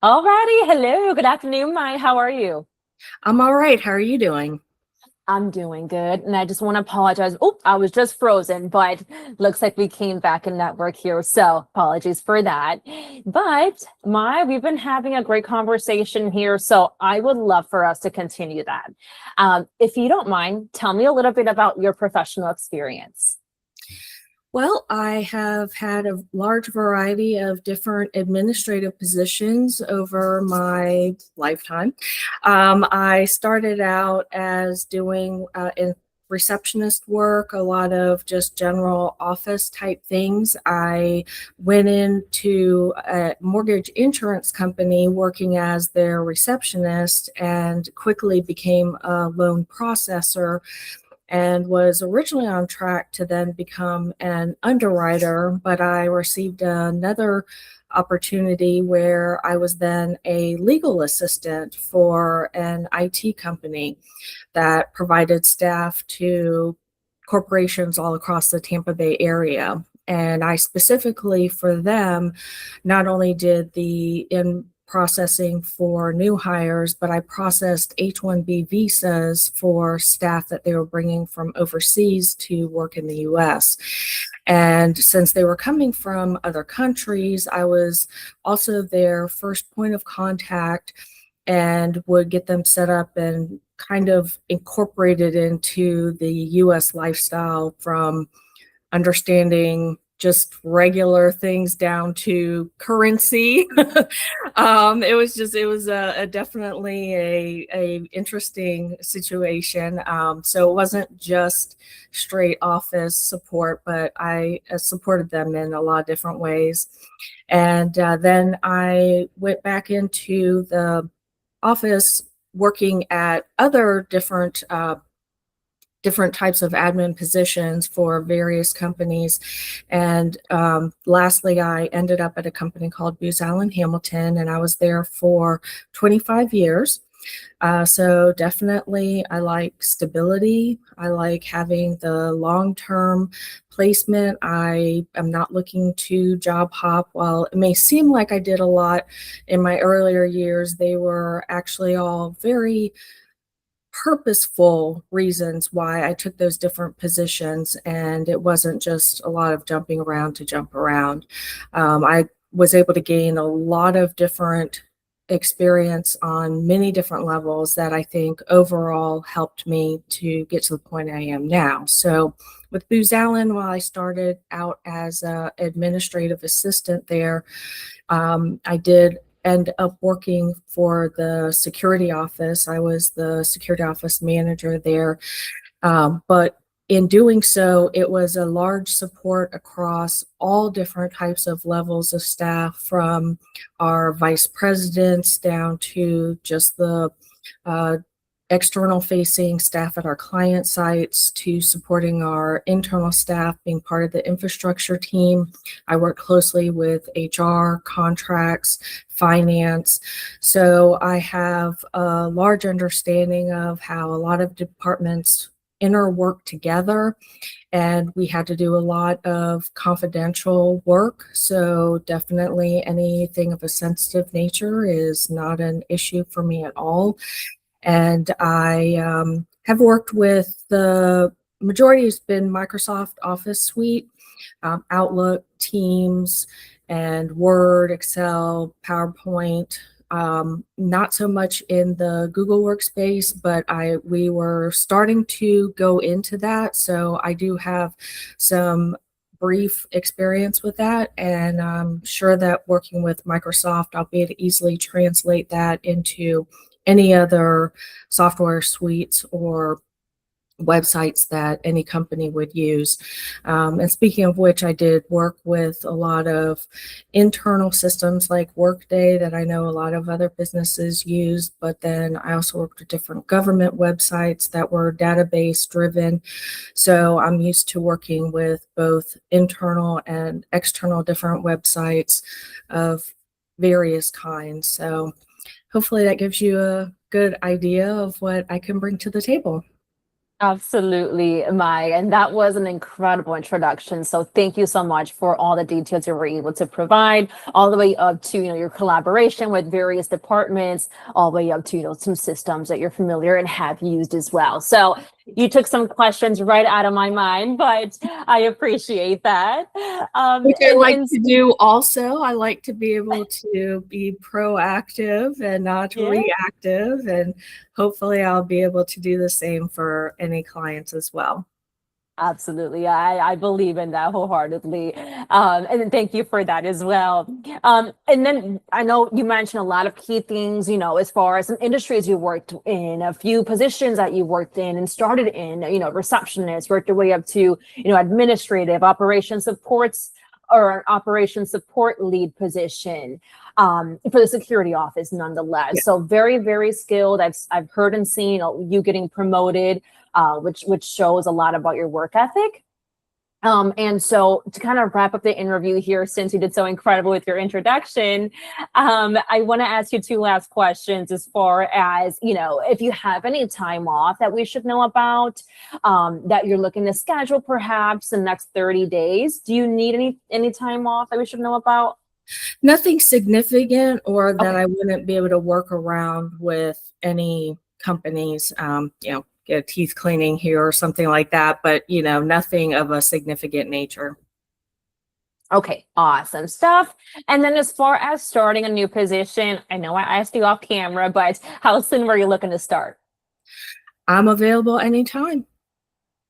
Alrighty, hello, good afternoon, Mai. How are you? I'm all right. How are you doing? I'm doing good, and I just want to apologize. Oh, I was just frozen, but looks like we came back in network here, so apologies for that. But Mai, we've been having a great conversation here, so I would love for us to continue that. If you don't mind, tell me a little bit about your professional experience. Well, I have had a large variety of different administrative positions over my lifetime. I started out as doing in receptionist work, a lot of just general office type things. I went into a mortgage insurance company working as their receptionist and quickly became a loan processor and was originally on track to then become an underwriter, but I received another opportunity where I was then a legal assistant for an IT company that provided staff to corporations all across the Tampa Bay area. And I specifically for them not only did the in processing for new hires, but I processed H-1B visas for staff that they were bringing from overseas to work in the US. And since they were coming from other countries, I was also their first point of contact and would get them set up and kind of incorporated into the US lifestyle from understanding just regular things down to currency. It was a definitely a interesting situation. So it wasn't just straight office support, but I supported them in a lot of different ways. And then I went back into the office working at other different types of admin positions for various companies. And lastly, I ended up at a company called Booz Allen Hamilton, and I was there for 25 years. So definitely, I like stability. I like having the long-term placement. I am not looking to job hop. While it may seem like I did a lot in my earlier years, they were actually all very purposeful reasons why I took those different positions, and it wasn't just a lot of jumping around to jump around. I was able to gain a lot of different experience on many different levels that I think overall helped me to get to the point I am now. So with Booz Allen, while I started out as an administrative assistant there, I did end up working for the security office. I was the security office manager there. But in doing so, it was a large support across all different types of levels of staff, from our vice presidents down to just the uh, external facing staff at our client sites to supporting our internal staff being part of the infrastructure team. I work closely with HR, contracts, finance. So I have a large understanding of how a lot of departments interwork together, and we had to do a lot of confidential work. So definitely anything of a sensitive nature is not an issue for me at all. And I have worked with the majority has been Microsoft Office Suite, Outlook, Teams, and Word, Excel, PowerPoint. Not so much in the Google Workspace, but we were starting to go into that. So I do have some brief experience with that, and I'm sure that working with Microsoft, I'll be able to easily translate that into any other software suites or websites that any company would use. And speaking of which, I did work with a lot of internal systems like Workday that I know a lot of other businesses use, but then I also worked with different government websites that were database driven. So I'm used to working with both internal and external different websites of various kinds. So hopefully that gives you a good idea of what I can bring to the table. Absolutely, Mai. And that was an incredible introduction. So thank you so much for all the details you were able to provide, all the way up to, your collaboration with various departments, all the way up to, some systems that you're familiar and have used as well. So you took some questions right out of my mind, but I appreciate that. Which I And, like and to do also. I like to be able to be proactive and not yeah. reactive. And hopefully I'll be able to do the same for any clients as well. Absolutely. I believe in that wholeheartedly. And then thank you for that as well. And then I know you mentioned a lot of key things, as far as some industries you worked in, a few positions that you worked in and started in, receptionist, worked your way up to, administrative operation supports or an operation support lead position for the security office nonetheless. Yeah. So very, very skilled. I've heard and seen you getting promoted, which shows a lot about your work ethic. And so to kind of wrap up the interview here, since you did so incredible with your introduction, I want to ask you two last questions as far as, if you have any time off that we should know about, that you're looking to schedule perhaps in the next 30 days. Do you need any time off that we should know about? Nothing significant or that Okay. I wouldn't be able to work around with any companies, get a teeth cleaning here or something like that, but nothing of a significant nature. Okay, awesome stuff. And then as far as starting a new position, I know I asked you off camera, but how soon were you looking to start? I'm available anytime.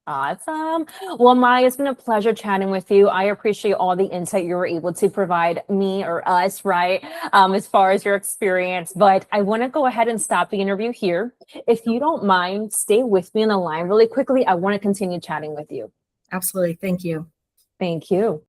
Awesome. Well, Maya, it's been a pleasure chatting with you. I appreciate all the insight you were able to provide me or us, right? As far as your experience. But I want to go ahead and stop the interview here. If you don't mind, stay with me on the line really quickly. I want to continue chatting with you. Absolutely. Thank you. Thank you.